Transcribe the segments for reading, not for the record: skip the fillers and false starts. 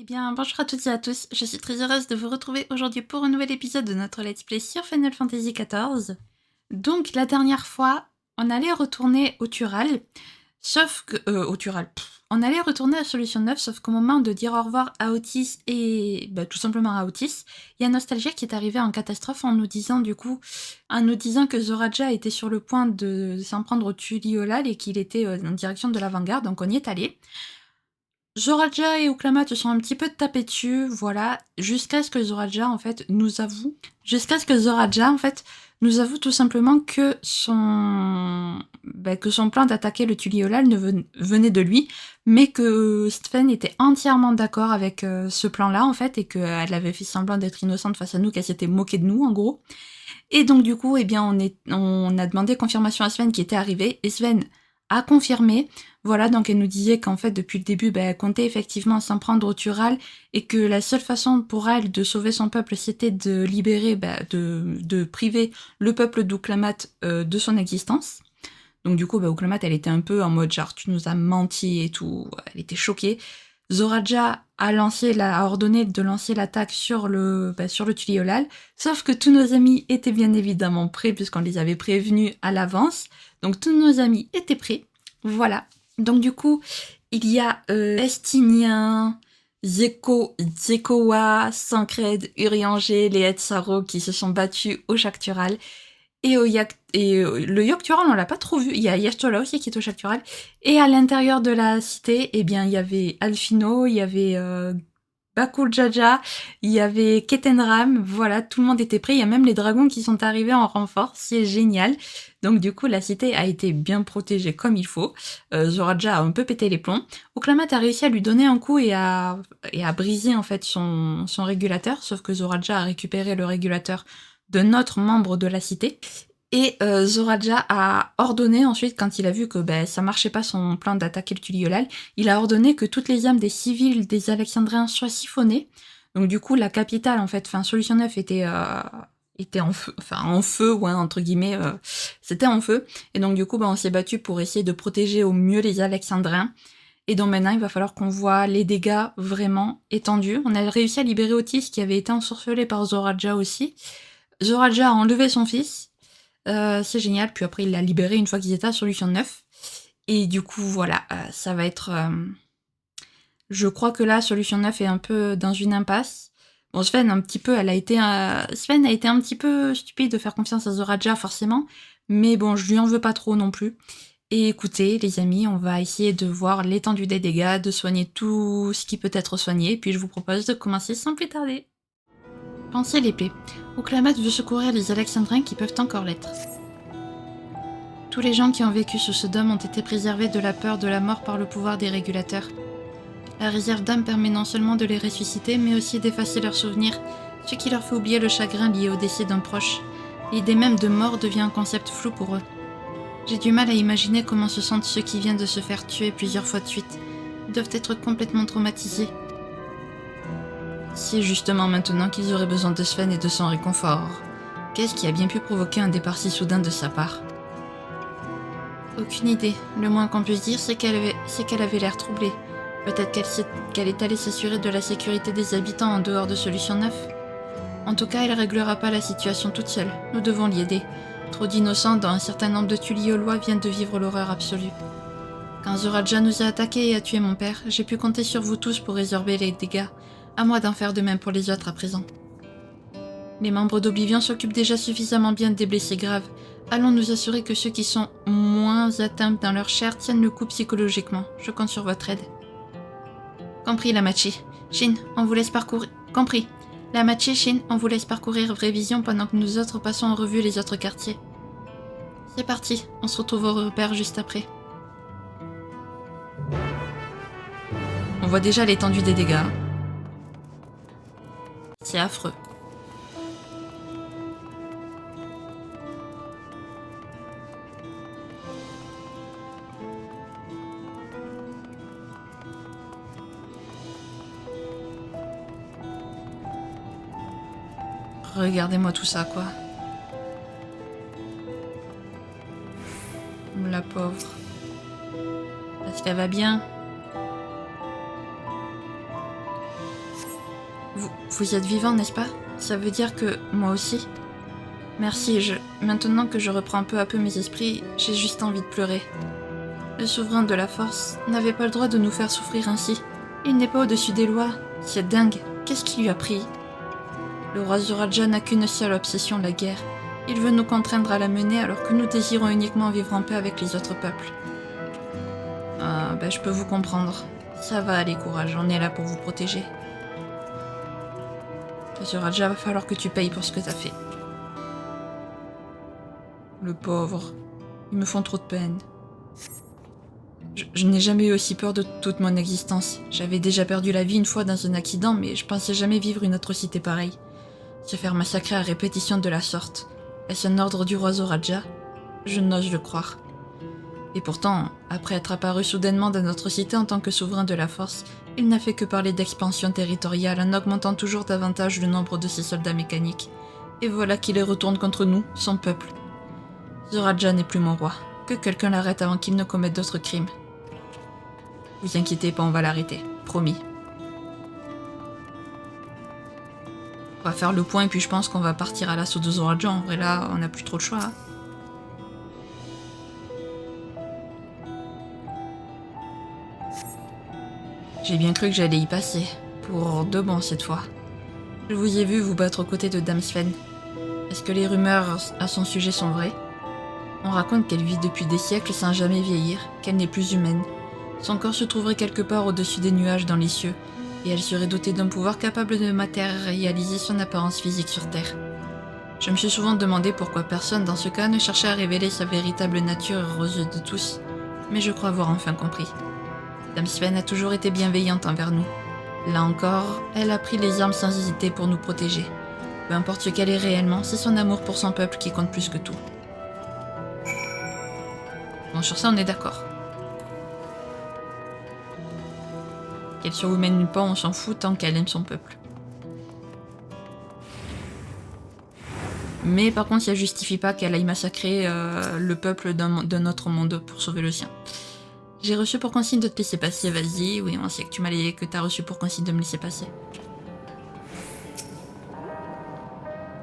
Eh bien, bonjour à toutes et à tous, je suis très heureuse de vous retrouver aujourd'hui pour un nouvel épisode de notre Let's Play sur Final Fantasy XIV. Donc, la dernière fois, on allait retourner au Tural, sauf que... au Tural, on allait retourner à Solution 9, sauf qu'au moment de dire au revoir à Otis et... tout simplement à Otis, il y a Nostalgia qui est arrivé en catastrophe en nous disant que Zoraja était sur le point de s'en prendre au Tuliolal et qu'il était en direction de l'avant-garde, donc on y est allé. Zoraja et Oklamat se sont un petit peu tapés dessus, voilà, jusqu'à ce que Zoraja, en fait, nous avoue tout simplement que son plan d'attaquer le Tuliolal venait de lui, mais que Sven était entièrement d'accord avec ce plan-là, en fait, et qu'elle avait fait semblant d'être innocente face à nous, qu'elle s'était moquée de nous, en gros. Et donc, du coup, eh bien, on a demandé confirmation à Sven qui était arrivé, et Sven a confirmé. Voilà, donc elle nous disait qu'en fait, depuis le début, elle comptait effectivement s'en prendre au Tural, et que la seule façon pour elle de sauver son peuple, c'était de libérer, de priver le peuple d'Ouklamat de son existence. Donc du coup, Ouklamat, elle était un peu en mode genre, tu nous as menti et tout, elle était choquée. Zoraja a ordonné de lancer l'attaque sur le Tuliolal, sauf que tous nos amis étaient bien évidemment prêts puisqu'on les avait prévenus à l'avance. Donc tous nos amis étaient prêts. Voilà. Donc du coup, il y a Estinien, Zekoa, Sancred, Urianger, les Etsaro qui se sont battus au Chactural. Et le Yogg-Tural, on l'a pas trop vu. Il y a Yashtola aussi qui est au Chactural. Et à l'intérieur de la cité, eh bien, il y avait Alfino, il y avait Bakul Jaja, il y avait Ketenram. Voilà, tout le monde était prêt. Il y a même les dragons qui sont arrivés en renfort. C'est génial. Donc du coup, la cité a été bien protégée comme il faut. Zoraja a un peu pété les plombs. Oklamat a réussi à lui donner un coup et à briser en fait son régulateur. Sauf que Zoraja a récupéré le régulateur de notre membre de la cité. Et Zoraja a ordonné ensuite, quand il a vu que ça marchait pas son plan d'attaquer le Tuliolal, il a ordonné que toutes les âmes des civils des Alexandriens soient siphonnées. Donc du coup, la capitale, en fait, Solution 9 était en feu, ouais, entre guillemets, c'était en feu. Et donc du coup, on s'est battu pour essayer de protéger au mieux les Alexandriens. Et donc maintenant, il va falloir qu'on voit les dégâts vraiment étendus. On a réussi à libérer Otis, qui avait été ensorcelé par Zoraja aussi. Zoraja a enlevé son fils, c'est génial, puis après il l'a libéré une fois qu'ils étaient à Solution 9. Et du coup, voilà, ça va être... Je crois que là, Solution 9 est un peu dans une impasse. Bon, Sven a été un petit peu stupide de faire confiance à Zoraja, forcément, mais bon, je lui en veux pas trop non plus. Et écoutez, les amis, on va essayer de voir l'étendue des dégâts, de soigner tout ce qui peut être soigné, puis je vous propose de commencer sans plus tarder. Pensez l'épée. Ouklamat veut secourir les Alexandriens qui peuvent encore l'être. Tous les gens qui ont vécu sous ce dôme ont été préservés de la peur de la mort par le pouvoir des régulateurs. La réserve d'âme permet non seulement de les ressusciter, mais aussi d'effacer leurs souvenirs, ce qui leur fait oublier le chagrin lié au décès d'un proche. L'idée même de mort devient un concept flou pour eux. J'ai du mal à imaginer comment se sentent ceux qui viennent de se faire tuer plusieurs fois de suite. Ils doivent être complètement traumatisés. C'est justement maintenant qu'ils auraient besoin de Sven et de son réconfort. Qu'est-ce qui a bien pu provoquer un départ si soudain de sa part? Aucune idée. Le moins qu'on puisse dire, c'est qu'elle avait l'air troublée. Peut-être qu'elle est allée s'assurer de la sécurité des habitants en dehors de Solution 9. En tout cas, elle réglera pas la situation toute seule. Nous devons l'y aider. Trop d'innocents, dont un certain nombre de Tuliolois, viennent de vivre l'horreur absolue. Quand Zoraja nous a attaqués et a tué mon père, j'ai pu compter sur vous tous pour résorber les dégâts. À moi d'en faire de même pour les autres à présent. Les membres d'Oblivion s'occupent déjà suffisamment bien des blessés graves. Allons nous assurer que ceux qui sont moins atteints dans leur chair tiennent le coup psychologiquement. Je compte sur votre aide. Compris, Lamachi. Shin, on vous laisse parcourir... Compris. Lamachi, Shin, on vous laisse parcourir Vrévision pendant que nous autres passons en revue les autres quartiers. C'est parti, on se retrouve au repère juste après. On voit déjà l'étendue des dégâts. C'est affreux. Regardez-moi tout ça, quoi. La pauvre. Est-ce qu'elle va bien? Vous êtes vivant, n'est-ce pas? Ça veut dire que moi aussi? Merci, maintenant que je reprends peu à peu mes esprits, j'ai juste envie de pleurer. Le souverain de la force n'avait pas le droit de nous faire souffrir ainsi. Il n'est pas au-dessus des lois. C'est dingue. Qu'est-ce qui lui a pris? Le roi Zoraja n'a qu'une seule obsession, la guerre. Il veut nous contraindre à la mener alors que nous désirons uniquement vivre en paix avec les autres peuples. Ah, je peux vous comprendre. Ça va aller, courage, on est là pour vous protéger. Zoraja, va falloir que tu payes pour ce que t'as fait. Le pauvre. Ils me font trop de peine. Je n'ai jamais eu aussi peur de toute mon existence. J'avais déjà perdu la vie une fois dans un accident, mais je pensais jamais vivre une atrocité pareille. Se faire massacrer à répétition de la sorte. Est-ce un ordre du roi Zoraja? Je n'ose le croire. Et pourtant, après être apparu soudainement dans notre cité en tant que souverain de la force, il n'a fait que parler d'expansion territoriale en augmentant toujours davantage le nombre de ses soldats mécaniques. Et voilà qu'il les retourne contre nous, son peuple. Zoraja n'est plus mon roi. Que quelqu'un l'arrête avant qu'il ne commette d'autres crimes. Vous inquiétez pas, on va l'arrêter. Promis. On va faire le point et puis je pense qu'on va partir à l'assaut de Zoraja. En vrai là, on n'a plus trop de choix. Hein. J'ai bien cru que j'allais y passer. Pour de bon cette fois. Je vous ai vu vous battre aux côtés de Dame Sven. Est-ce que les rumeurs à son sujet sont vraies? On raconte qu'elle vit depuis des siècles sans jamais vieillir, qu'elle n'est plus humaine. Son corps se trouverait quelque part au-dessus des nuages dans les cieux, et elle serait dotée d'un pouvoir capable de matérialiser son apparence physique sur Terre. Je me suis souvent demandé pourquoi personne dans ce cas ne cherchait à révéler sa véritable nature heureuse de tous, mais je crois avoir enfin compris. Dame Sven a toujours été bienveillante envers nous. Là encore, elle a pris les armes sans hésiter pour nous protéger. Peu importe ce qu'elle est réellement, c'est son amour pour son peuple qui compte plus que tout. Bon, sur ça, on est d'accord. Qu'elle soit humaine ou pas, on s'en fout tant qu'elle aime son peuple. Mais par contre, ça justifie pas qu'elle aille massacrer le peuple d'un autre monde pour sauver le sien. J'ai reçu pour consigne de te laisser passer, vas-y. Oui, on sait que t'as reçu pour consigne de me laisser passer.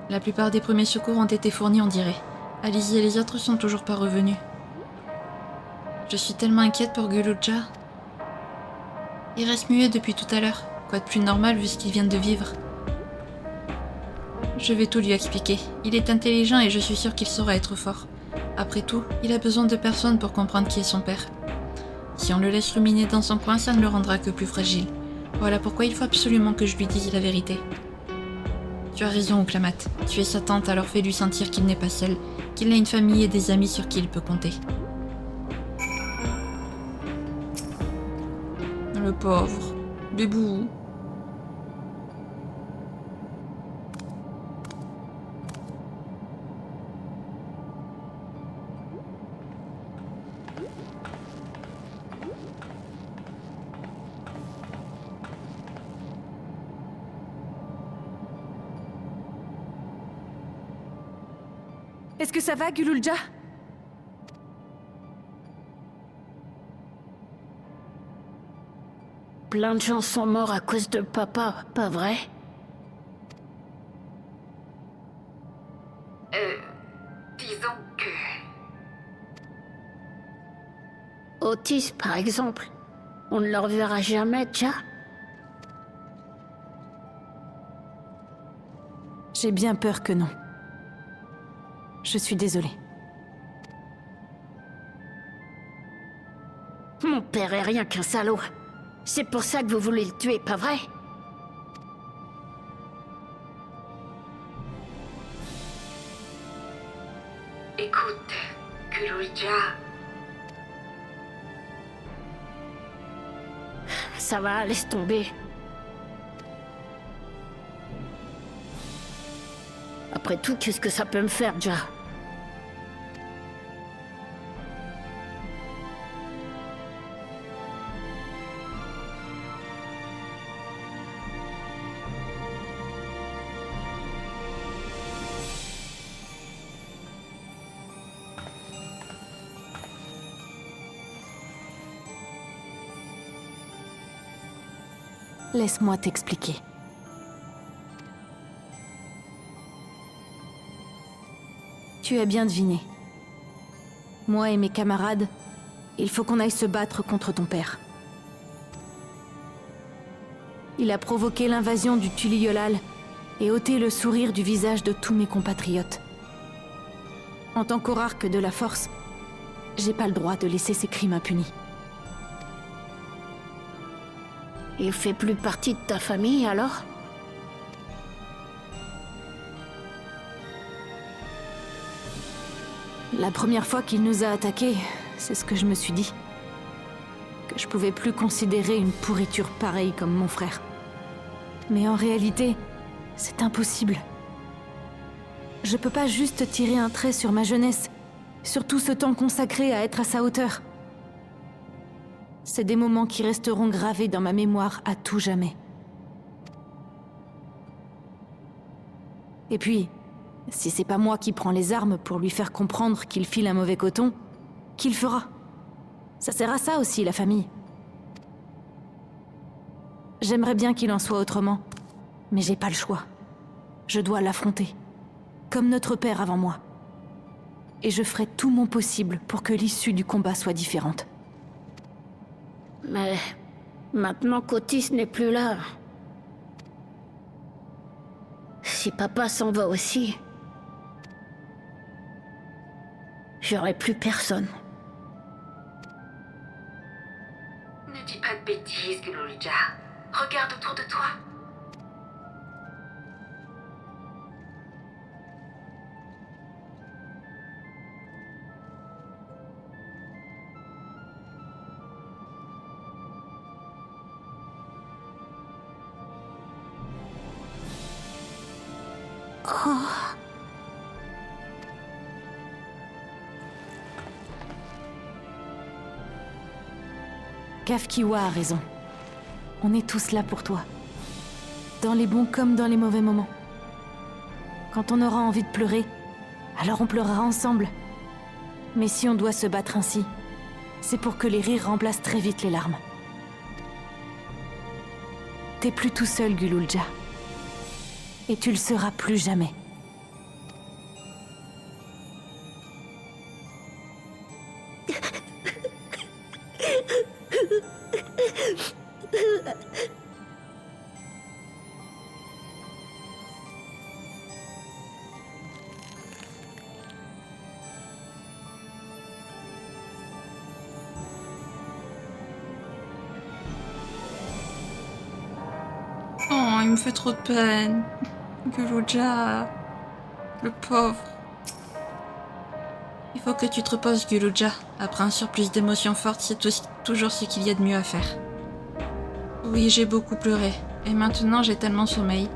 La plupart des premiers secours ont été fournis, on dirait. Alizée et les autres sont toujours pas revenus. Je suis tellement inquiète pour Gulool-Ja. Il reste muet depuis tout à l'heure. Quoi de plus normal vu ce qu'il vient de vivre? Je vais tout lui expliquer. Il est intelligent et je suis sûre qu'il saura être fort. Après tout, il a besoin de personne pour comprendre qui est son père. Si on le laisse ruminer dans son coin, ça ne le rendra que plus fragile. Voilà pourquoi il faut absolument que je lui dise la vérité. Tu as raison, Oklamat. Tu es sa tante, alors fais-lui sentir qu'il n'est pas seul, qu'il a une famille et des amis sur qui il peut compter. Le pauvre. Bébou. Est-ce que ça va, Gulool-Ja? Plein de gens sont morts à cause de papa, pas vrai? Disons que... Otis, par exemple. On ne le reverra jamais, Ja? J'ai bien peur que non. Je suis désolée. Mon père est rien qu'un salaud. C'est pour ça que vous voulez le tuer, pas vrai? Écoute, Gulool-Ja... Ça va, laisse tomber. Après tout, qu'est-ce que ça peut me faire, Ja? Laisse-moi t'expliquer. Tu as bien deviné. Moi et mes camarades, il faut qu'on aille se battre contre ton père. Il a provoqué l'invasion du Tuliolal et ôté le sourire du visage de tous mes compatriotes. En tant qu'orarque de la Force, j'ai pas le droit de laisser ces crimes impunis. Il fait plus partie de ta famille, alors? La première fois qu'il nous a attaqués, c'est ce que je me suis dit. Que je pouvais plus considérer une pourriture pareille comme mon frère. Mais en réalité, c'est impossible. Je peux pas juste tirer un trait sur ma jeunesse, sur tout ce temps consacré à être à sa hauteur. C'est des moments qui resteront gravés dans ma mémoire à tout jamais. Et puis, si c'est pas moi qui prends les armes pour lui faire comprendre qu'il file un mauvais coton, qui le fera? Ça sert à ça aussi, la famille. J'aimerais bien qu'il en soit autrement, mais j'ai pas le choix. Je dois l'affronter, comme notre père avant moi. Et je ferai tout mon possible pour que l'issue du combat soit différente. Mais maintenant qu'Otis n'est plus là... Si papa s'en va aussi... J'aurai plus personne. Ne dis pas de bêtises, Guloulja. Regarde autour de toi. Kafkiwa a raison. On est tous là pour toi. Dans les bons comme dans les mauvais moments. Quand on aura envie de pleurer, alors on pleurera ensemble. Mais si on doit se battre ainsi, c'est pour que les rires remplacent très vite les larmes. T'es plus tout seul, Guloulja. Et tu le seras plus jamais. Oh, il me fait trop de peine. Guloulja. Le pauvre. Il faut que tu te reposes, Guloulja. Après un surplus d'émotions fortes, c'est toujours ce qu'il y a de mieux à faire. Oui, j'ai beaucoup pleuré. Et maintenant, j'ai tellement sommeil.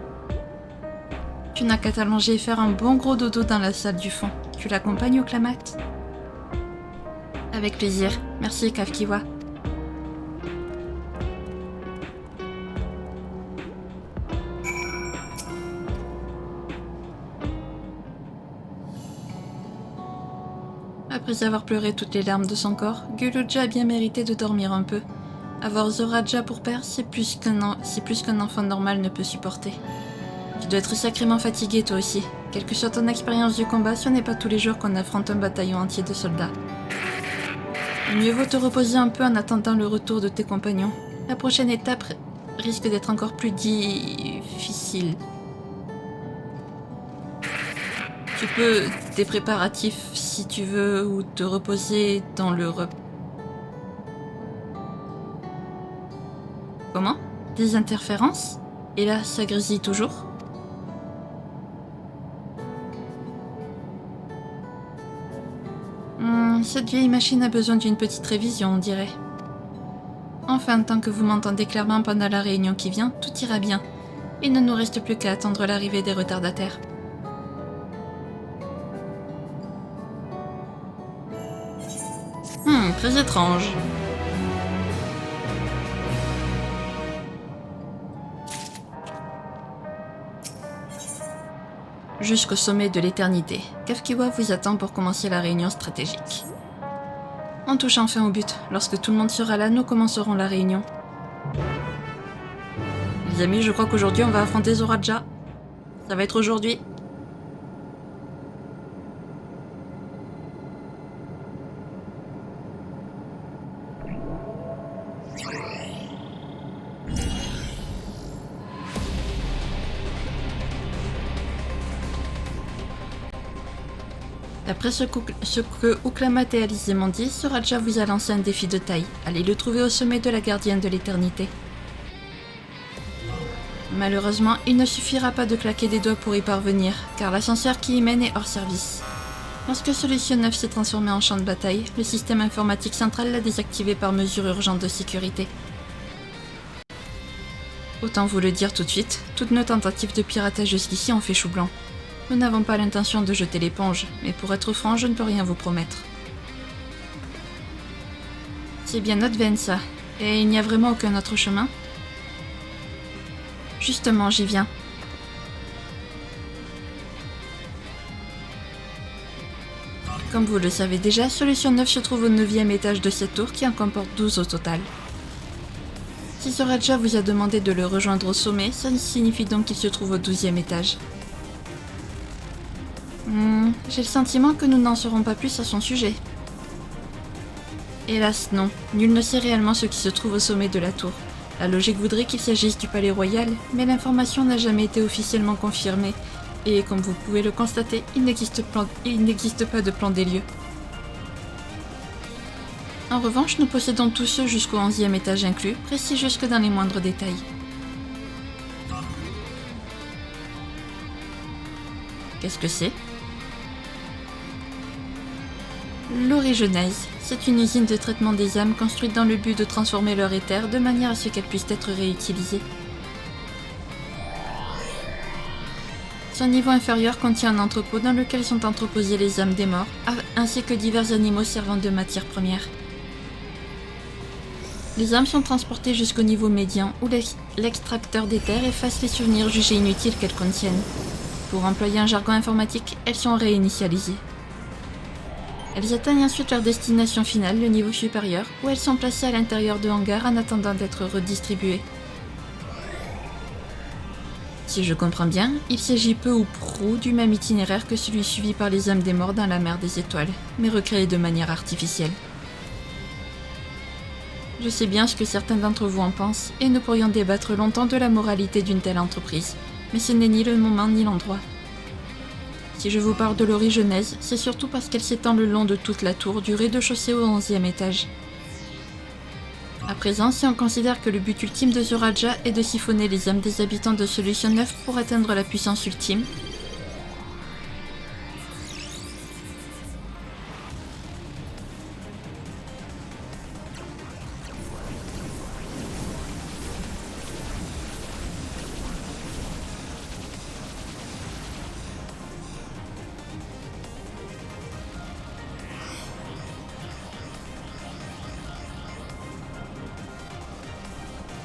Tu n'as qu'à t'allonger et faire un bon gros dodo dans la salle du fond. Tu l'accompagnes au climax? Avec plaisir. Merci, Kafkiwa. Après avoir pleuré toutes les larmes de son corps, Guloulja a bien mérité de dormir un peu. Avoir Zoraja pour père, c'est plus qu'un enfant normal ne peut supporter. Tu dois être sacrément fatigué toi aussi. Quelle que soit ton expérience du combat, ce n'est pas tous les jours qu'on affronte un bataillon entier de soldats. Mieux vaut te reposer un peu en attendant le retour de tes compagnons. La prochaine étape risque d'être encore plus difficile. Tu peux tes préparatifs si tu veux ou te reposer dans le Comment? Des interférences? Et là, ça grésille toujours? Cette vieille machine a besoin d'une petite révision, on dirait. Enfin, tant que vous m'entendez clairement pendant la réunion qui vient, tout ira bien. Il ne nous reste plus qu'à attendre l'arrivée des retardataires. Très étrange. Jusqu'au sommet de l'éternité, Kafkiwa vous attend pour commencer la réunion stratégique. On touche enfin au but. Lorsque tout le monde sera là, nous commencerons la réunion. Les amis, je crois qu'aujourd'hui on va affronter Zoraja. Ça va être aujourd'hui. D'après ce que Ouklamat et Alizé m'ont dit, Zoraja vous a lancé un défi de taille. Allez le trouver au sommet de la gardienne de l'éternité. Malheureusement, il ne suffira pas de claquer des doigts pour y parvenir, car l'ascenseur qui y mène est hors service. Lorsque Solution 9 s'est transformé en champ de bataille, le système informatique central l'a désactivé par mesure urgente de sécurité. Autant vous le dire tout de suite, toutes nos tentatives de piratage jusqu'ici ont fait chou blanc. Nous n'avons pas l'intention de jeter l'éponge, mais pour être franc, je ne peux rien vous promettre. C'est bien notre veine, ça. Et il n'y a vraiment aucun autre chemin? Justement, j'y viens. Comme vous le savez déjà, Solution 9 se trouve au 9e étage de cette tour qui en comporte 12 au total. Si Zoraja vous a demandé de le rejoindre au sommet, ça signifie donc qu'il se trouve au 12e étage. J'ai le sentiment que nous n'en saurons pas plus à son sujet. Hélas, non. Nul ne sait réellement ce qui se trouve au sommet de la tour. La logique voudrait qu'il s'agisse du palais royal, mais l'information n'a jamais été officiellement confirmée, et comme vous pouvez le constater, il n'existe pas de plan des lieux. En revanche, nous possédons tous ceux jusqu'au 11e étage inclus, précis jusque dans les moindres détails. Qu'est-ce que c'est? L'Origenèse, c'est une usine de traitement des âmes construite dans le but de transformer leur éther de manière à ce qu'elles puissent être réutilisées. Son niveau inférieur contient un entrepôt dans lequel sont entreposées les âmes des morts, ainsi que divers animaux servant de matière première. Les âmes sont transportées jusqu'au niveau médian où l'extracteur d'éther efface les souvenirs jugés inutiles qu'elles contiennent. Pour employer un jargon informatique, elles sont réinitialisées. Elles atteignent ensuite leur destination finale, le niveau supérieur, où elles sont placées à l'intérieur de hangars en attendant d'être redistribuées. Si je comprends bien, il s'agit peu ou prou du même itinéraire que celui suivi par les âmes des morts dans la mer des étoiles, mais recréé de manière artificielle. Je sais bien ce que certains d'entre vous en pensent, et nous pourrions débattre longtemps de la moralité d'une telle entreprise, mais ce n'est ni le moment ni l'endroit. Si je vous parle de l'Origenèse, c'est surtout parce qu'elle s'étend le long de toute la tour, du rez-de-chaussée au 11e étage. À présent, si on considère que le but ultime de Zoraja est de siphonner les âmes des habitants de Solution 9 pour atteindre la puissance ultime,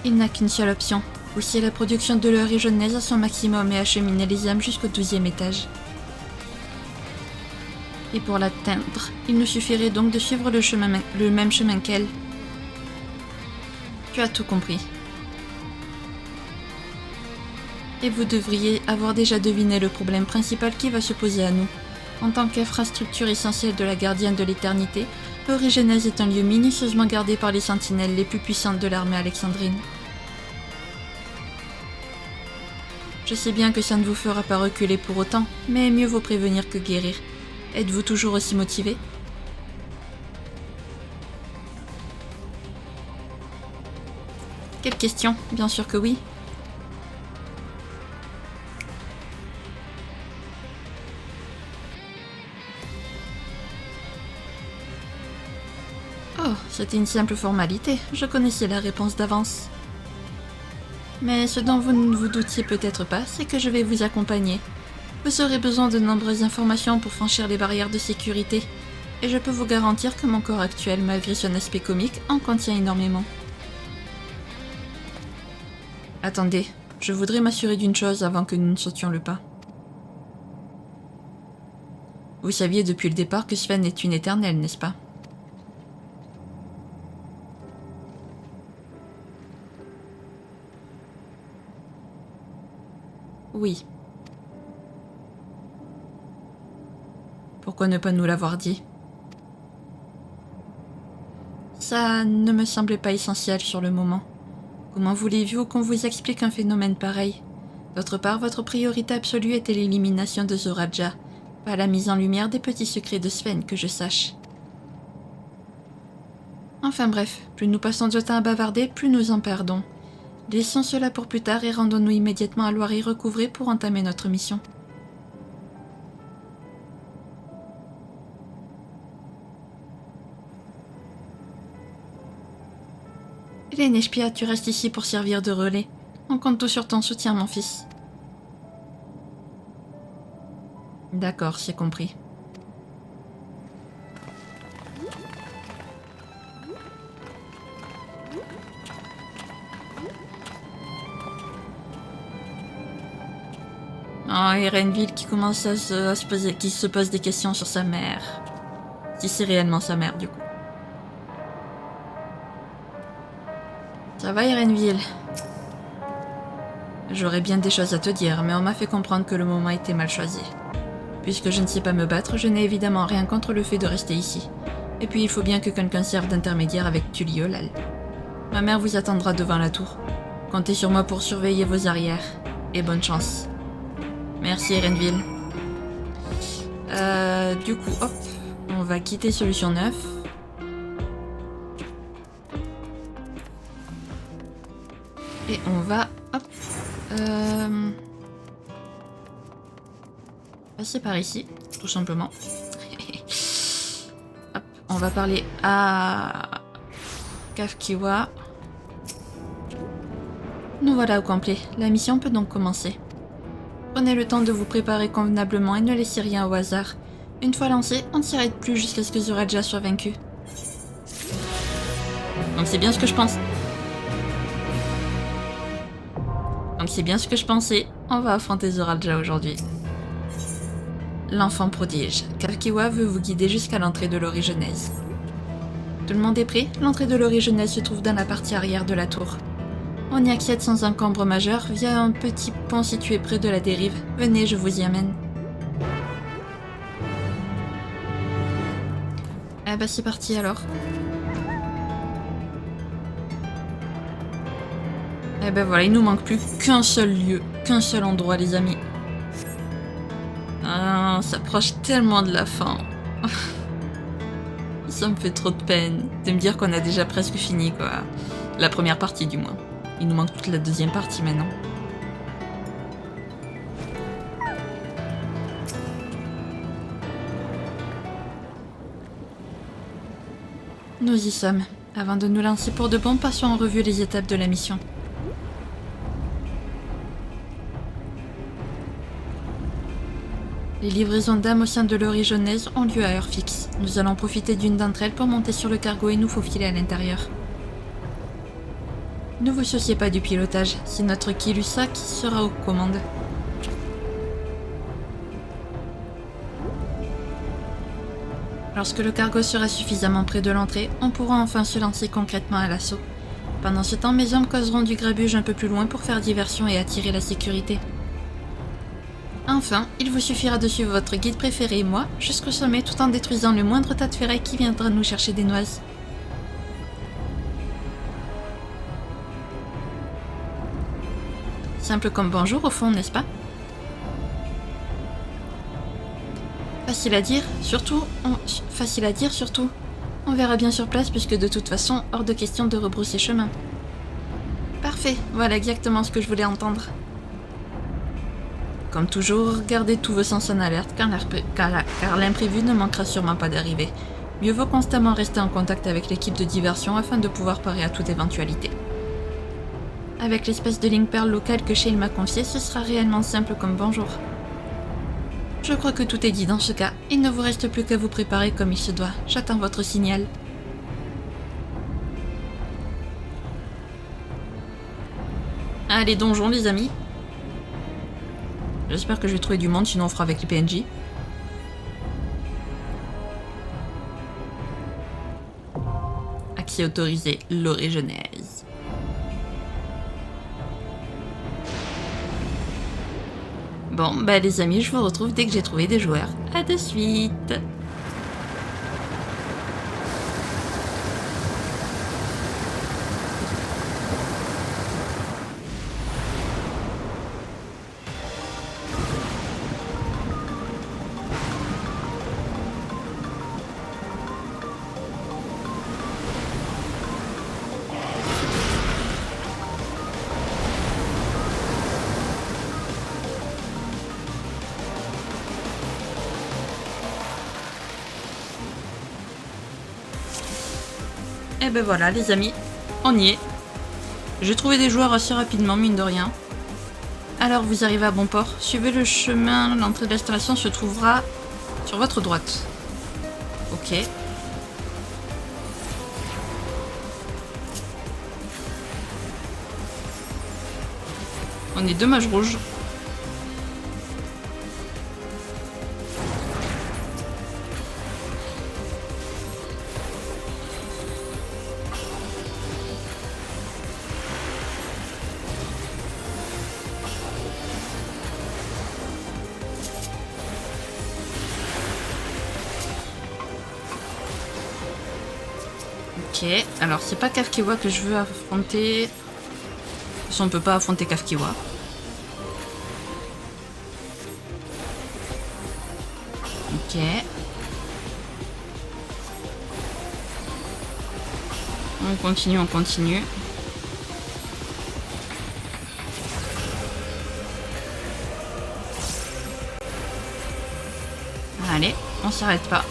il n'a qu'une seule option, pousser la production de l'Origenèse à son maximum et acheminer les âmes jusqu'au 12e étage. Et pour l'atteindre, il nous suffirait donc de suivre le même chemin qu'elle. Tu as tout compris. Et vous devriez avoir déjà deviné le problème principal qui va se poser à nous. En tant qu'infrastructure essentielle de la gardienne de l'éternité, l'Origenèse est un lieu minutieusement gardé par les sentinelles les plus puissantes de l'armée alexandrine. Je sais bien que ça ne vous fera pas reculer pour autant, mais mieux vaut prévenir que guérir. Êtes-vous toujours aussi motivé? Quelle question? Bien sûr que oui. Oh, c'était une simple formalité, je connaissais la réponse d'avance. Mais ce dont vous ne vous doutiez peut-être pas, c'est que je vais vous accompagner. Vous aurez besoin de nombreuses informations pour franchir les barrières de sécurité, et je peux vous garantir que mon corps actuel, malgré son aspect comique, en contient énormément. Attendez, je voudrais m'assurer d'une chose avant que nous ne sautions le pas. Vous saviez depuis le départ que Sven est une éternelle, n'est-ce pas? Oui. Pourquoi ne pas nous l'avoir dit? Ça ne me semblait pas essentiel sur le moment. Comment voulez-vous qu'on vous explique un phénomène pareil? D'autre part, votre priorité absolue était l'élimination de Zoraja. Pas la mise en lumière des petits secrets de Sven que je sache. Enfin bref, plus nous passons de temps à bavarder, plus nous en perdons. Laissons cela pour plus tard et rendons-nous immédiatement à Loiret recouvré pour entamer notre mission. Hélène Espia, tu restes ici pour servir de relais. On compte tout sur ton soutien, mon fils. D'accord, c'est compris. Oh, Erenville qui commence à se poser, qui se pose des questions sur sa mère. Si c'est réellement sa mère, du coup. Ça va, Erenville? J'aurais bien des choses à te dire, mais on m'a fait comprendre que le moment était mal choisi. Puisque je ne sais pas me battre, je n'ai évidemment rien contre le fait de rester ici. Et puis il faut bien que quelqu'un serve d'intermédiaire avec Tuliolal. Ma mère vous attendra devant la tour. Comptez sur moi pour surveiller vos arrières. Et bonne chance. Merci, Erenville. Du coup, hop, on va quitter Solution 9. Et on va, hop, passer par ici, tout simplement. Hop, on va parler à Kafkiwa. Nous voilà au complet. La mission peut donc commencer. Prenez le temps de vous préparer convenablement et ne laissez rien au hasard. Une fois lancé, on ne s'arrête plus jusqu'à ce que Zoraja soit vaincu. Donc c'est bien ce que je pense. Donc c'est bien ce que je pensais. On va affronter Zoraja aujourd'hui. L'enfant prodige. Kafkiwa veut vous guider jusqu'à l'entrée de l'Orée Genèse. Tout le monde est prêt? L'entrée de l'Orée Genèse se trouve dans la partie arrière de la tour. On y accède sans encombre majeur via un petit pont situé près de la dérive. Venez, je vous y amène. Eh ben c'est parti alors. Eh ben voilà, il nous manque plus qu'un seul lieu, qu'un seul endroit les amis. Ah, on s'approche tellement de la fin. Ça me fait trop de peine de me dire qu'on a déjà presque fini quoi. La première partie du moins. Il nous manque toute la deuxième partie maintenant. Nous y sommes. Avant de nous lancer pour de bon, passons en revue les étapes de la mission. Les livraisons d'âmes au sein de l'Orée Genèse ont lieu à heure fixe. Nous allons profiter d'une d'entre elles pour monter sur le cargo et nous faufiler à l'intérieur. Ne vous souciez pas du pilotage, c'est notre Kilusa qui sera aux commandes. Lorsque le cargo sera suffisamment près de l'entrée, on pourra enfin se lancer concrètement à l'assaut. Pendant ce temps, mes hommes causeront du grabuge un peu plus loin pour faire diversion et attirer la sécurité. Enfin, il vous suffira de suivre votre guide préféré et moi jusqu'au sommet tout en détruisant le moindre tas de ferraille qui viendra nous chercher des noises. Simple comme bonjour au fond, n'est-ce pas? Facile à dire, surtout. On verra bien sur place puisque de toute façon, hors de question de rebrousser chemin. Parfait, voilà exactement ce que je voulais entendre. Comme toujours, gardez tous vos sens en alerte car l'imprévu ne manquera sûrement pas d'arriver. Mieux vaut constamment rester en contact avec l'équipe de diversion afin de pouvoir parer à toute éventualité. Avec l'espèce de Link Pearl locale que Shale m'a confiée, ce sera réellement simple comme bonjour. Je crois que tout est dit dans ce cas. Il ne vous reste plus qu'à vous préparer comme il se doit. J'attends votre signal. Allez, donjon les amis. J'espère que je vais trouver du monde, sinon on fera avec les PNJ. Accès autorisé, l'Orée Genèse. Bon, bah les amis, je vous retrouve dès que j'ai trouvé des joueurs. À de suite. Et ben voilà les amis, on y est. J'ai trouvé des joueurs assez rapidement, mine de rien. Alors vous arrivez à bon port. Suivez le chemin, l'entrée de l'installation se trouvera sur votre droite. Ok. On est 2 mages rouges. Ok, alors c'est pas Kafkiwa que je veux affronter. De toute façon, on peut pas affronter Kafkiwa. Ok. On continue, on continue. Allez, on s'arrête pas.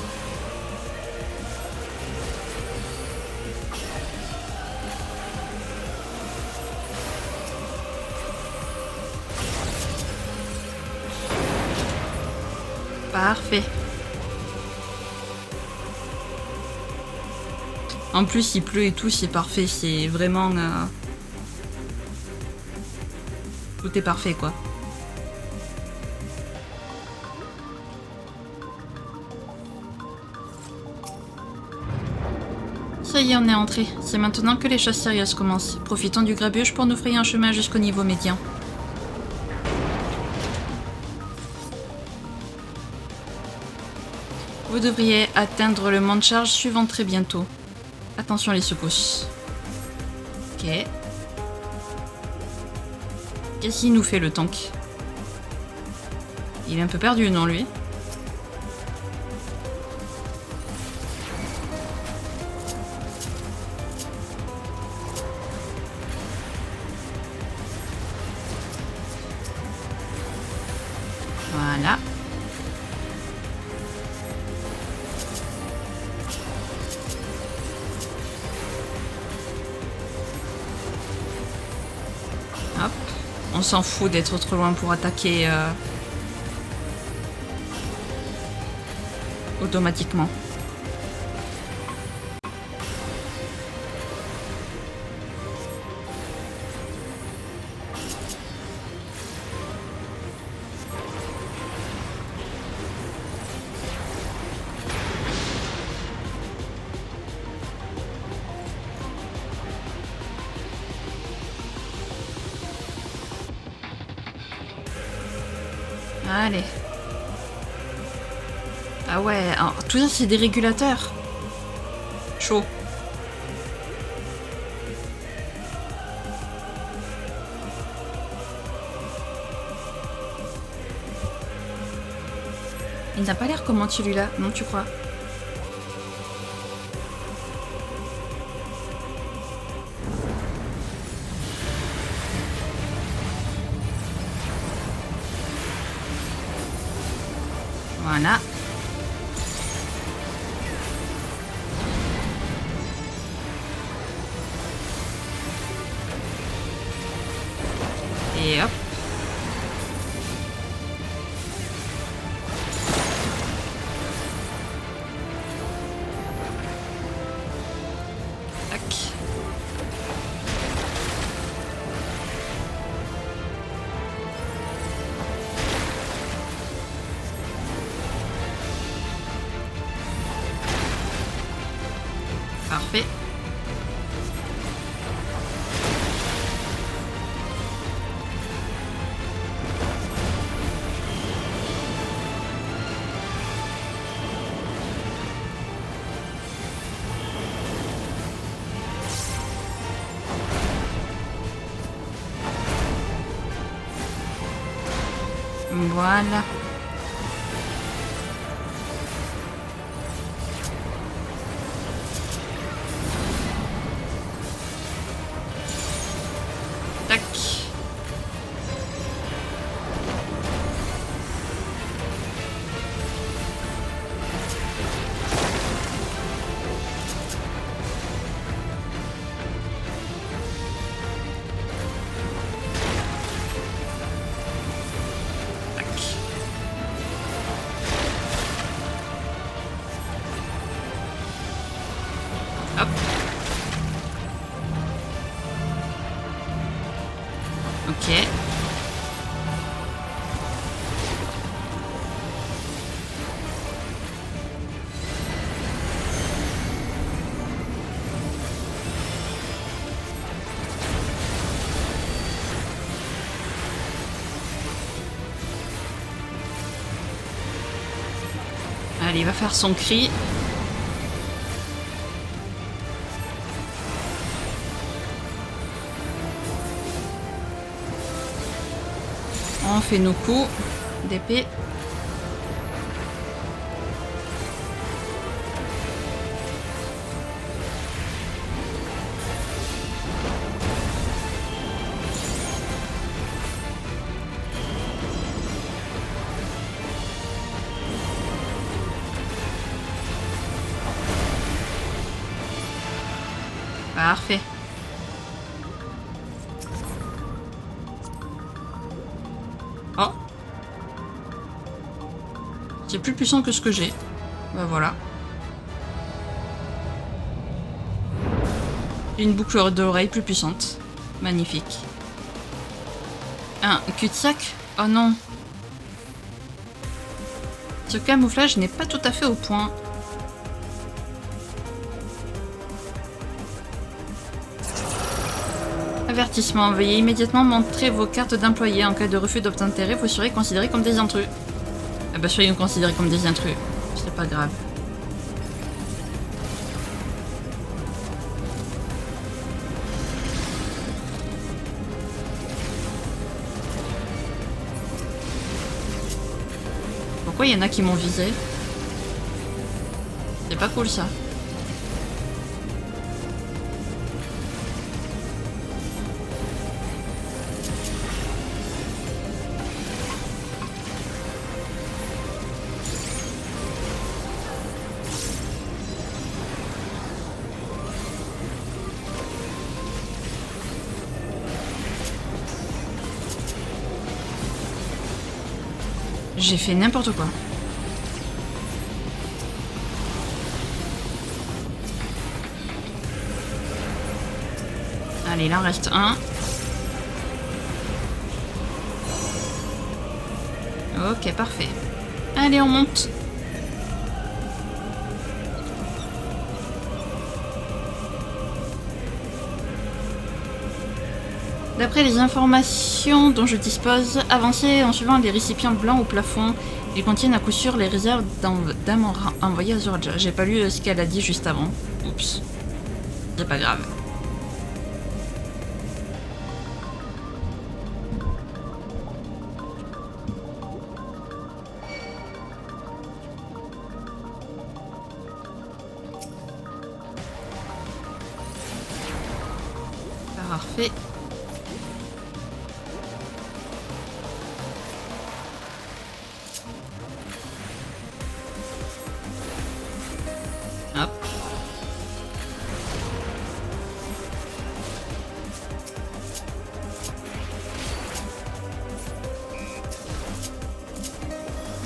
Parfait. En plus, il pleut et tout, c'est parfait. C'est vraiment... Tout est parfait, quoi. Ça y est, on est entré. C'est maintenant que les choses sérieuses commencent. Profitons du grabuge pour nous frayer un chemin jusqu'au niveau médian. Vous devriez atteindre le mont de charge suivant très bientôt. Attention les secousses. Ok. Qu'est-ce qu'il nous fait le tank? Il est un peu perdu, non, lui? Voilà. Hop. On s'en fout d'être trop loin pour attaquer automatiquement. Allez. Ah ouais, alors, tout ça c'est des régulateurs. Chaud. Il n'a pas l'air comment celui-là, non tu crois? Voilà. Et hop. Tac. Parfait. Voilà. Tac. Allez, il va faire son cri. On fait nos coups d'épée. Parfait. Oh. C'est plus puissant que ce que j'ai. Bah voilà. Une boucle d'oreille plus puissante. Magnifique. Un cul-de-sac? Oh non. Ce camouflage n'est pas tout à fait au point. Avertissement. Veuillez immédiatement montrer vos cartes d'employé. En cas de refus d'obtempérer, vous serez considérés comme des intrus. Ah bah soyez considérés comme des intrus. C'est pas grave. Pourquoi il y en a qui m'ont visé? C'est pas cool ça. J'ai fait n'importe quoi. Allez, il en reste un. Ok, parfait. Allez, on monte. D'après les informations dont je dispose, avancez en suivant les récipients blancs au plafond. Ils contiennent à coup sûr les réserves d'âmes envoyées à Zoraja. J'ai pas lu ce qu'elle a dit juste avant. Oups. C'est pas grave. Parfait. Hop.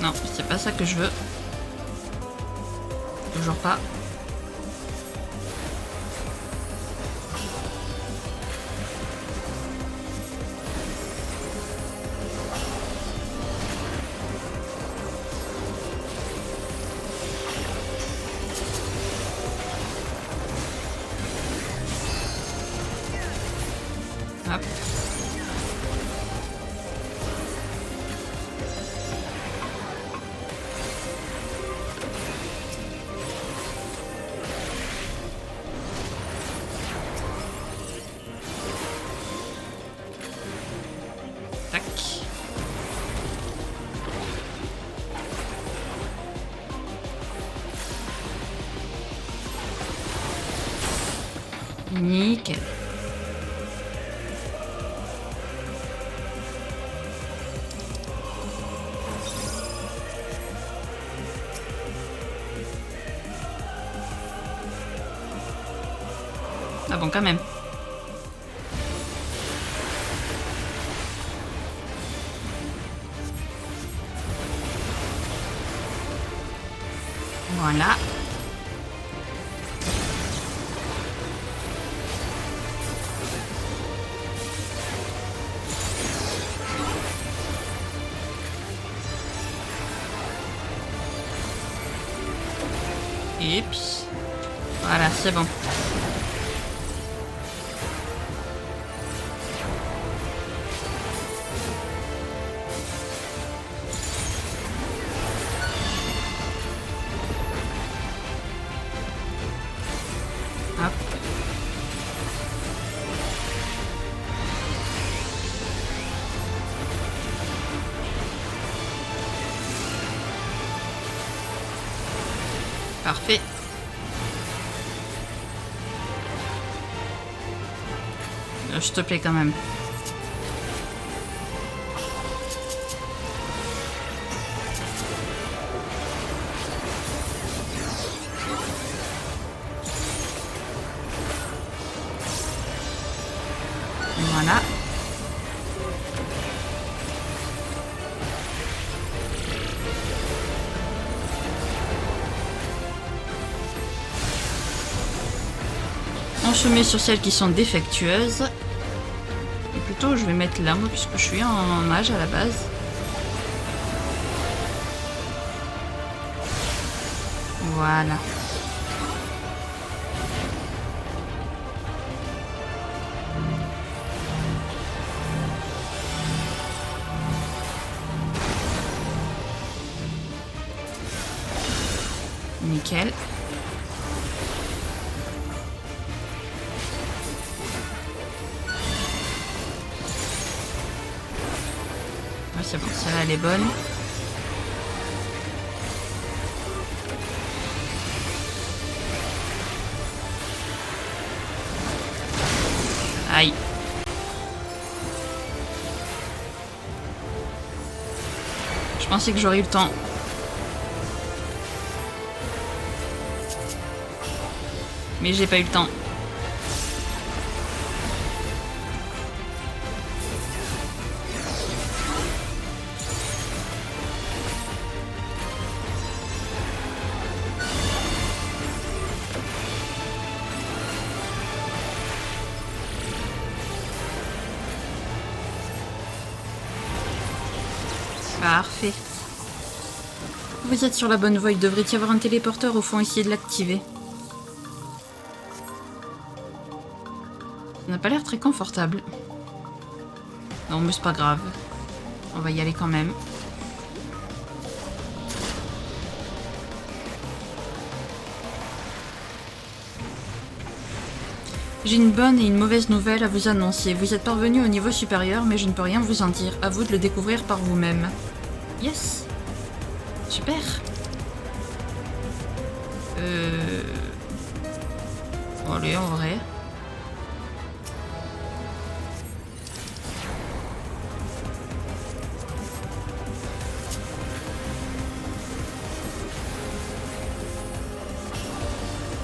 Non, c'est pas ça que je veux. Toujours pas. Hop. Tac. Nickel. Ah bon, quand même. Voilà. Et puis... Voilà, c'est bon. Parfait. S'il te plaît quand même. Voilà. On se met sur celles qui sont défectueuses. Et plutôt, je vais mettre là, moi, puisque je suis en mage à la base. Voilà. Nickel. Ouais, c'est bon, celle-là elle est bonne. Aïe. Je pensais que j'aurais eu le temps. Mais j'ai pas eu le temps. Parfait. Vous êtes sur la bonne voie, il devrait y avoir un téléporteur au fond, essayez de l'activer. Ça n'a pas l'air très confortable. Non mais c'est pas grave. On va y aller quand même. J'ai une bonne et une mauvaise nouvelle à vous annoncer. Vous êtes parvenu au niveau supérieur, mais je ne peux rien vous en dire. À vous de le découvrir par vous-même. Yes. Super. Bon, allez, en vrai.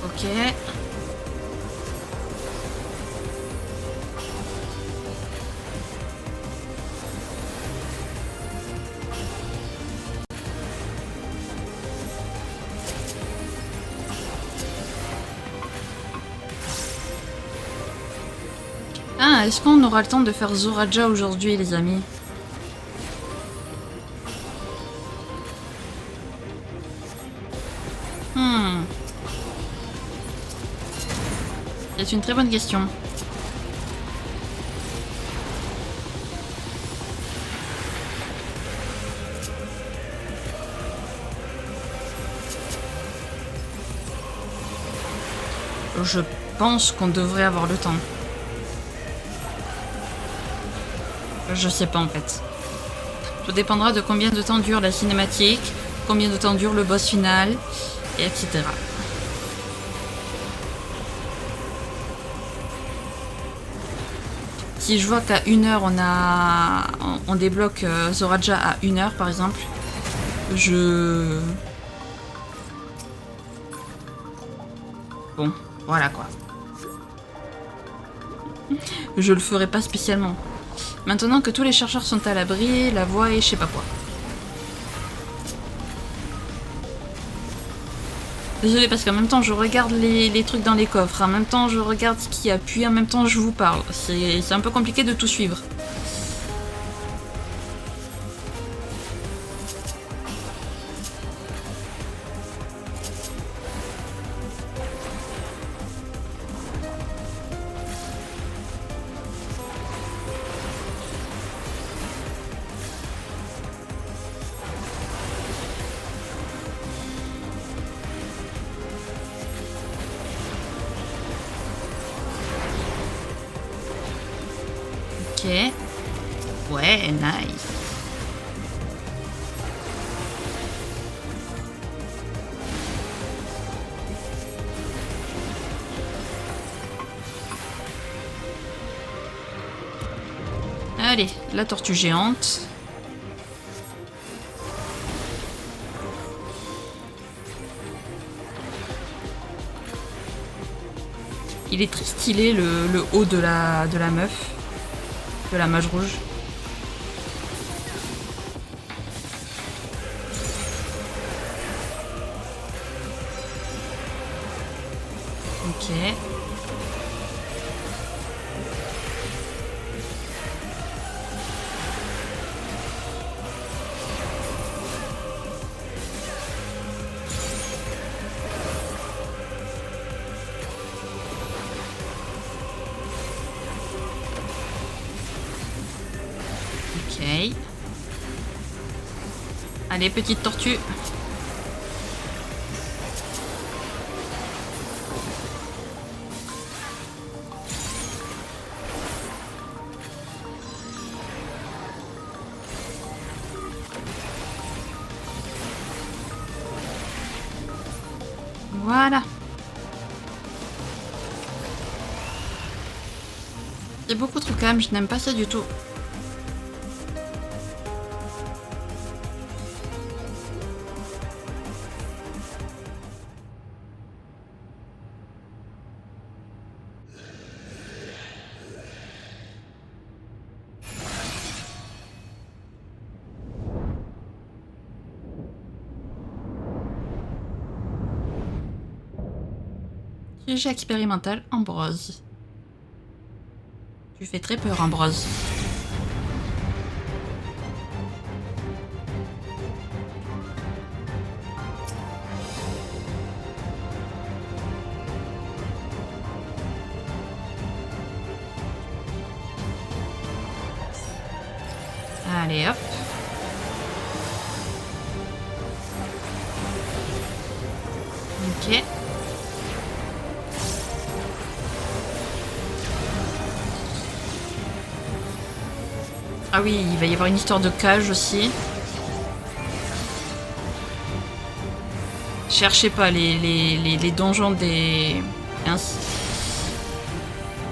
Ok. Ah, est-ce qu'on aura le temps de faire Zoraja aujourd'hui, les amis? C'est une très bonne question. Je pense qu'on devrait avoir le temps. Je sais pas en fait. Tout dépendra de combien de temps dure la cinématique, combien de temps dure le boss final, et etc. Si je vois qu'à 1h on débloque Zoraja à 1h par exemple, bon, voilà quoi. Je le ferai pas spécialement. Maintenant que tous les chercheurs sont à l'abri, la voie est je sais pas quoi. Désolée parce qu'en même temps je regarde les trucs dans les coffres, en même temps je regarde ce qu'il y a, puis en même temps je vous parle. C'est un peu compliqué de tout suivre. Ok. Ouais, nice. Allez, la tortue géante. Il est très stylé le haut de la meuf. De la mage rouge. Ok. Ok. Allez, petite tortue. Voilà. C'est beaucoup trop calme, je n'aime pas ça du tout. Piège expérimental, Ambrose. Tu fais très peur, Ambrose. Allez, hop. Ok. Ah oui, il va y avoir une histoire de cage aussi. Cherchez pas les donjons des...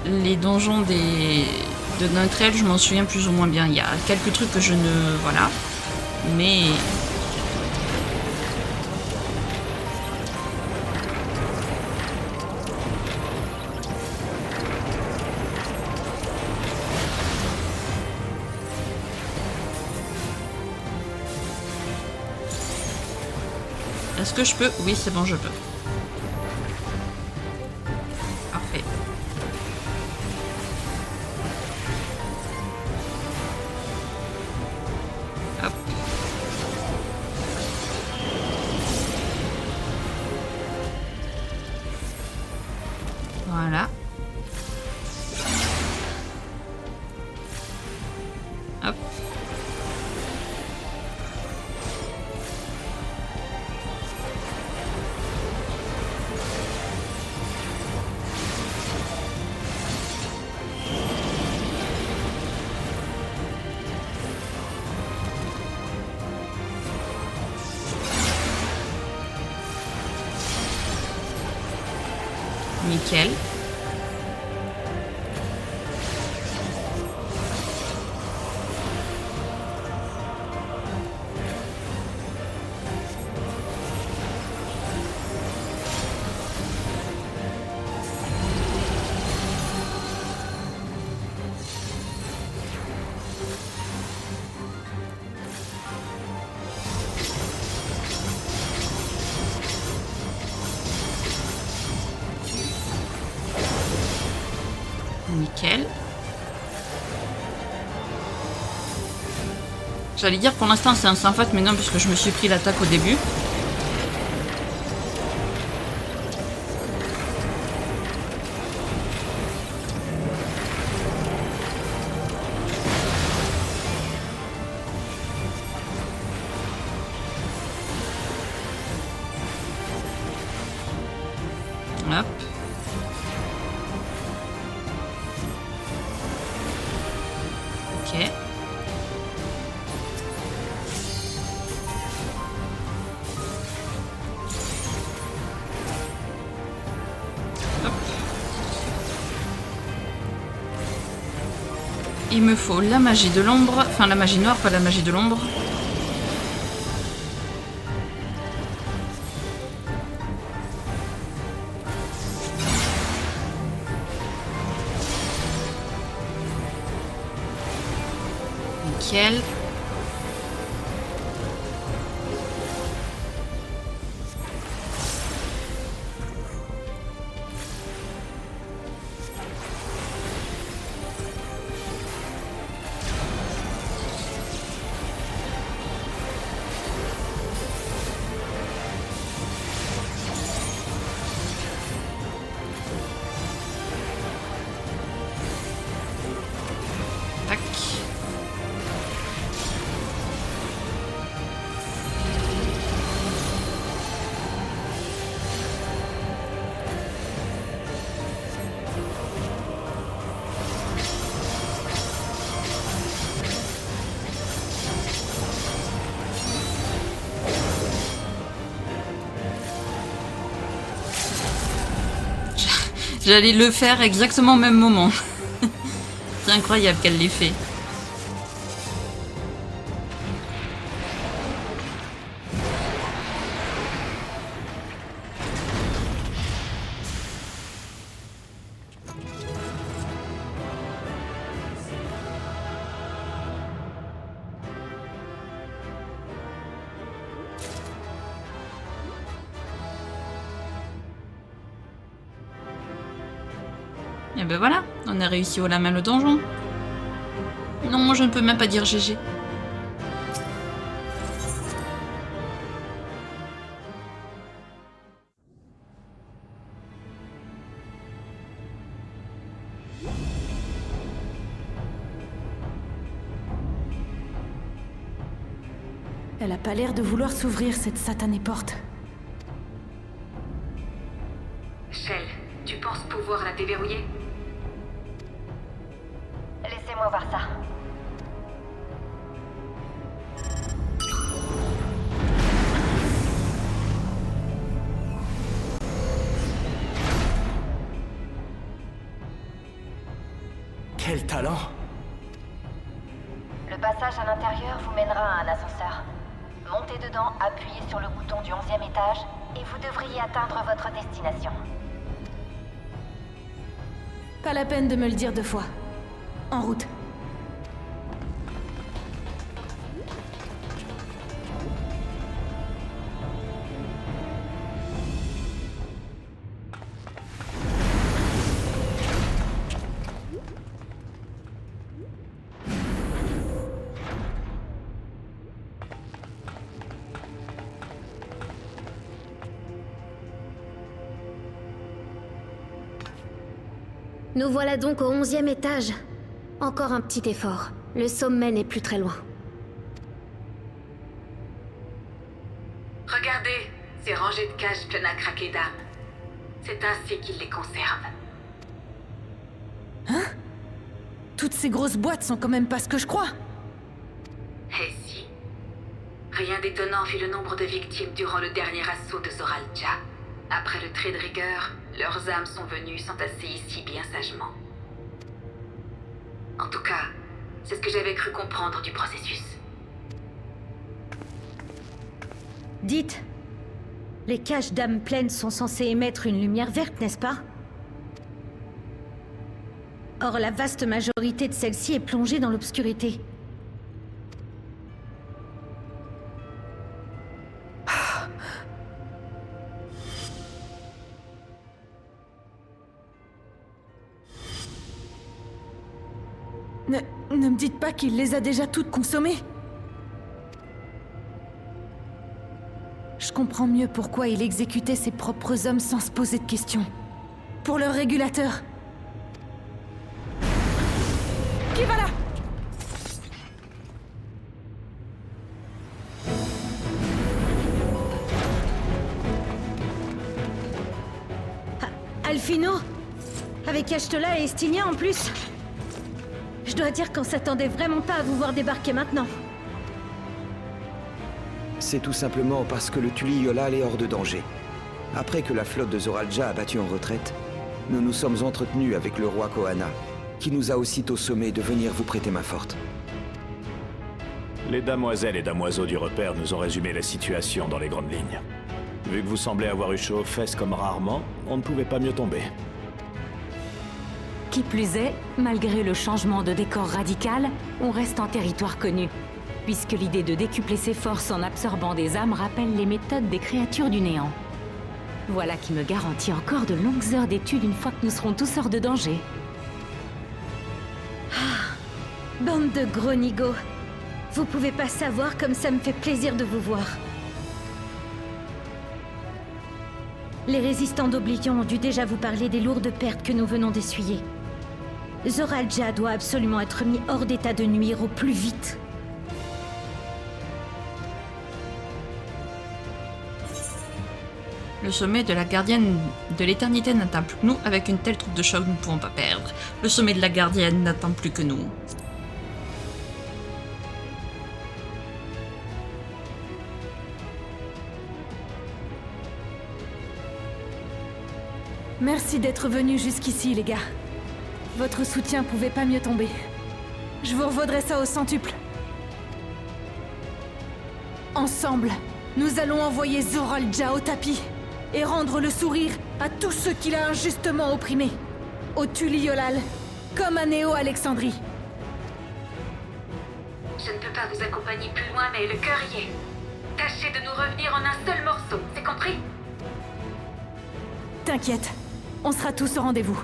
Les donjons des... de Neutral, je m'en souviens plus ou moins bien. Il y a quelques trucs que je ne... Voilà. Mais... Est-ce que je peux? Oui, c'est bon, je peux. Parfait. Hop. Voilà. Hop. Nickel. Nickel. J'allais dire pour l'instant c'est un sans faute, mais non, puisque je me suis pris l'attaque au début. Hop. Ok. Il me faut la magie de l'ombre, enfin la magie noire, pas la magie de l'ombre. Nickel. Tac. J'allais le faire exactement au même moment. C'est incroyable qu'elle l'ait fait. Et ben voilà, on a réussi haut la main le donjon. Non, je ne peux même pas dire GG. Elle a pas l'air de vouloir s'ouvrir, cette satanée porte. Shell, tu penses pouvoir la déverrouiller? Laissez-moi voir ça. Quel talent! Le passage à l'intérieur vous mènera à un ascenseur. Montez dedans, appuyez sur le bouton du 11e étage et vous devriez atteindre votre destination. Pas la peine de me le dire 2 fois. En route. Nous voilà donc au 11e étage. Encore un petit effort. Le sommet n'est plus très loin. Regardez, ces rangées de cages pleines à craquer d'âme. C'est ainsi qu'ils les conservent. Hein? Toutes ces grosses boîtes sont quand même pas ce que je crois. Eh si. Rien d'étonnant vu le nombre de victimes durant le dernier assaut de Zoraal Ja. Après le trait de rigueur, leurs âmes sont venues s'entasser ici bien sagement. En tout cas, c'est ce que j'avais cru comprendre du processus. Dites, les caches d'âmes pleines sont censées émettre une lumière verte, n'est-ce pas? Or, la vaste majorité de celles-ci est plongée dans l'obscurité. Ne me dites pas qu'il les a déjà toutes consommées. Je comprends mieux pourquoi il exécutait ses propres hommes sans se poser de questions. Pour leur régulateur. Qui va là? Alphino? Avec Y'shtola et Estinia en plus? Je dois dire qu'on s'attendait vraiment pas à vous voir débarquer maintenant. C'est tout simplement parce que le Tuliyollal est hors de danger. Après que la flotte de Zoraal Ja a battu en retraite, nous nous sommes entretenus avec le roi Kohana, qui nous a aussitôt sommé de venir vous prêter main forte. Les damoiselles et damoiseaux du repère nous ont résumé la situation dans les grandes lignes. Vu que vous semblez avoir eu chaud aux fesses comme rarement, on ne pouvait pas mieux tomber. Qui plus est, malgré le changement de décor radical, on reste en territoire connu, puisque l'idée de décupler ses forces en absorbant des âmes rappelle les méthodes des créatures du néant. Voilà qui me garantit encore de longues heures d'études une fois que nous serons tous hors de danger. Bande de gros nigauds. Vous pouvez pas savoir comme ça me fait plaisir de vous voir. Les résistants d'Oblivion ont dû déjà vous parler des lourdes pertes que nous venons d'essuyer. Zoralja doit absolument être mis hors d'état de nuire au plus vite. Le sommet de la gardienne de l'éternité n'atteint plus que nous. Avec une telle troupe de choc, nous ne pouvons pas perdre. Le sommet de la gardienne n'atteint plus que nous. Merci d'être venus jusqu'ici, les gars. Votre soutien pouvait pas mieux tomber. Je vous revaudrai ça au centuple. Ensemble, nous allons envoyer Zoralja au tapis et rendre le sourire à tous ceux qu'il a injustement opprimés. Au Tuliolal, comme à Néo-Alexandrie. Je ne peux pas vous accompagner plus loin, mais le cœur y est. Tâchez de nous revenir en un seul morceau, c'est compris? T'inquiète, on sera tous au rendez-vous.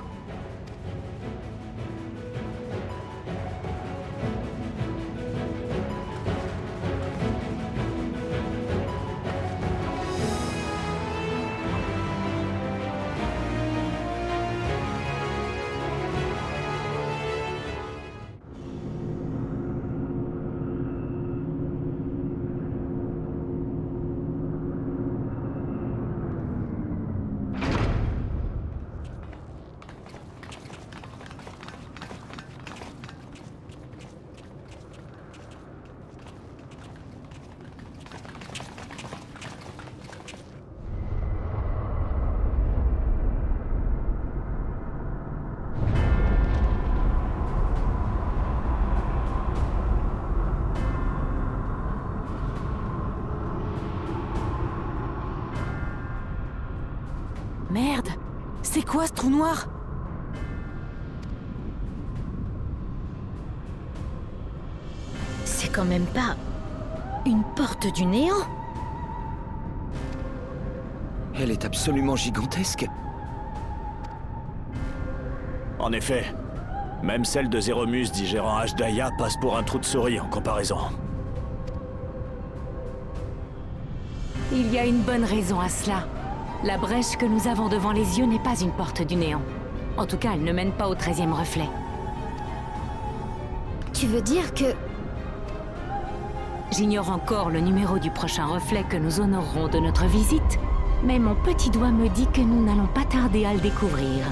Merde! C'est quoi ce trou noir? C'est quand même pas... une porte du néant? Elle est absolument gigantesque. En effet, même celle de Zéromus digérant Ashdaya passe pour un trou de souris en comparaison. Il y a une bonne raison à cela. La brèche que nous avons devant les yeux n'est pas une porte du néant. En tout cas, elle ne mène pas au 13e reflet. Tu veux dire que... J'ignore encore le numéro du prochain reflet que nous honorerons de notre visite, mais mon petit doigt me dit que nous n'allons pas tarder à le découvrir.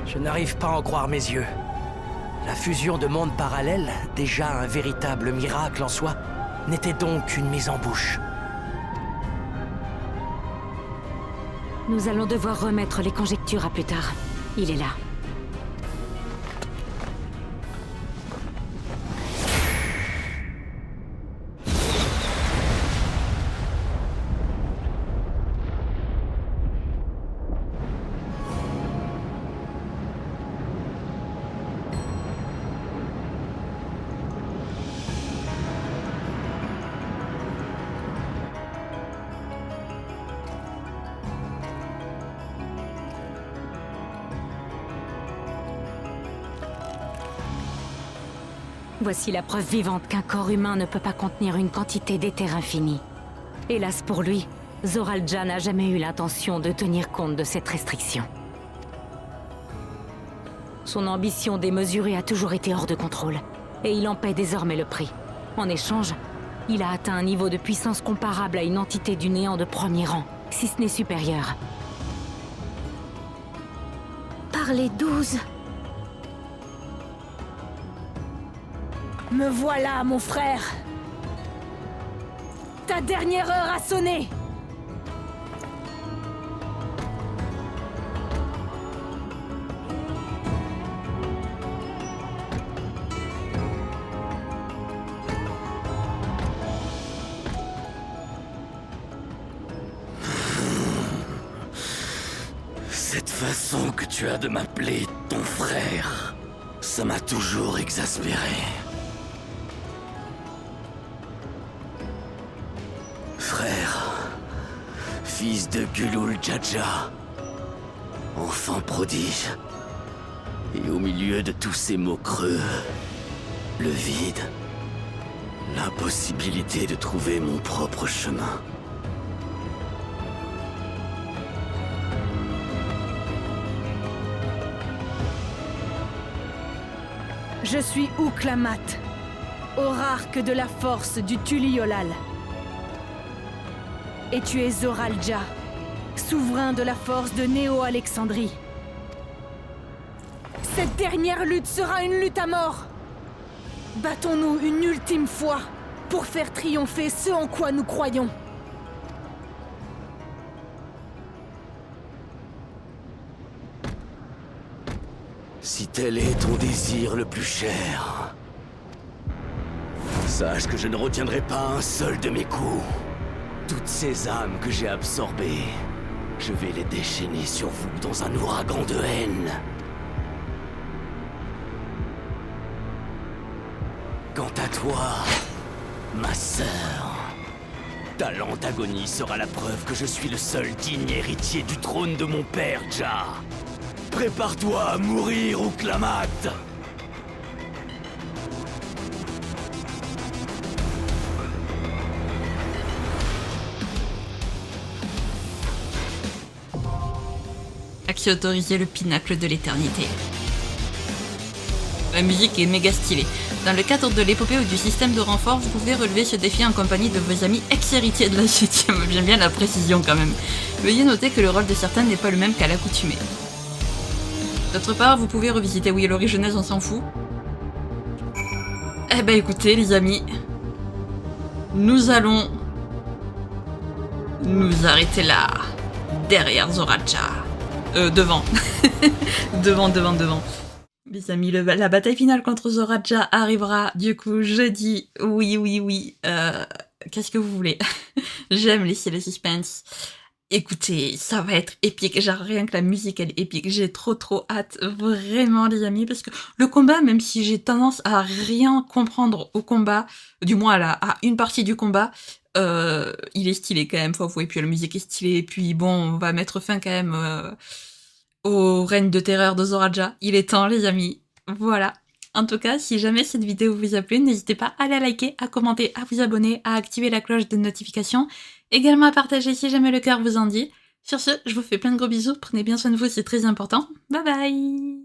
Je n'arrive pas à en croire mes yeux. La fusion de mondes parallèles, déjà un véritable miracle en soi, n'était donc qu'une mise en bouche. Nous allons devoir remettre les conjectures à plus tard. Il est là. Voici la preuve vivante qu'un corps humain ne peut pas contenir une quantité d'éther infini. Hélas pour lui, Zoralja n'a jamais eu l'intention de tenir compte de cette restriction. Son ambition démesurée a toujours été hors de contrôle, et il en paie désormais le prix. En échange, il a atteint un niveau de puissance comparable à une entité du néant de premier rang, si ce n'est supérieur. Par les 12... Me voilà, mon frère! Ta dernière heure a sonné! façon que tu as de m'appeler ton frère, ça m'a toujours exaspéré. Frère, fils de Gulul Jaja, enfant prodige, et au milieu de tous ces mots creux, le vide, l'impossibilité de trouver mon propre chemin. Je suis Ouklamat, orarque de la force du Tuliolal. Et tu es Zoralja, souverain de la force de Néo-Alexandrie. Cette dernière lutte sera une lutte à mort. Battons-nous une ultime fois pour faire triompher ce en quoi nous croyons. Si tel est ton désir le plus cher, sache que je ne retiendrai pas un seul de mes coups. Toutes ces âmes que j'ai absorbées, je vais les déchaîner sur vous dans un ouragan de haine. Quant à toi, ma sœur, ta lente agonie sera la preuve que je suis le seul digne héritier du trône de mon père, Ja. Prépare-toi à mourir, Ouklamat! Accès autorisé, le pinacle de l'éternité. La musique est méga stylée. Dans le cadre de l'épopée ou du système de renfort, vous pouvez relever ce défi en compagnie de vos amis ex-héritiers de la 7ème. J'aime bien la précision quand même. Veuillez noter que le rôle de certains n'est pas le même qu'à l'accoutumée. D'autre part, vous pouvez revisiter oui, l'originaise, on s'en fout. Eh ben écoutez les amis, nous allons nous arrêter là, derrière Zoralja. Devant. devant. Les amis, la bataille finale contre Zoralja arrivera du coup jeudi. Oui. Qu'est-ce que vous voulez? J'aime laisser le suspense. Écoutez, ça va être épique, genre rien que la musique elle est épique, j'ai trop hâte, vraiment les amis, parce que le combat, même si j'ai tendance à rien comprendre au combat, du moins à une partie du combat, il est stylé quand même, faut avouer, puis la musique est stylée, et puis bon, on va mettre fin quand même au règne de terreur de Zoralja, il est temps les amis, voilà. En tout cas, si jamais cette vidéo vous a plu, n'hésitez pas à la liker, à commenter, à vous abonner, à activer la cloche de notification, également à partager si jamais le cœur vous en dit. Sur ce, je vous fais plein de gros bisous, prenez bien soin de vous, c'est très important. Bye bye!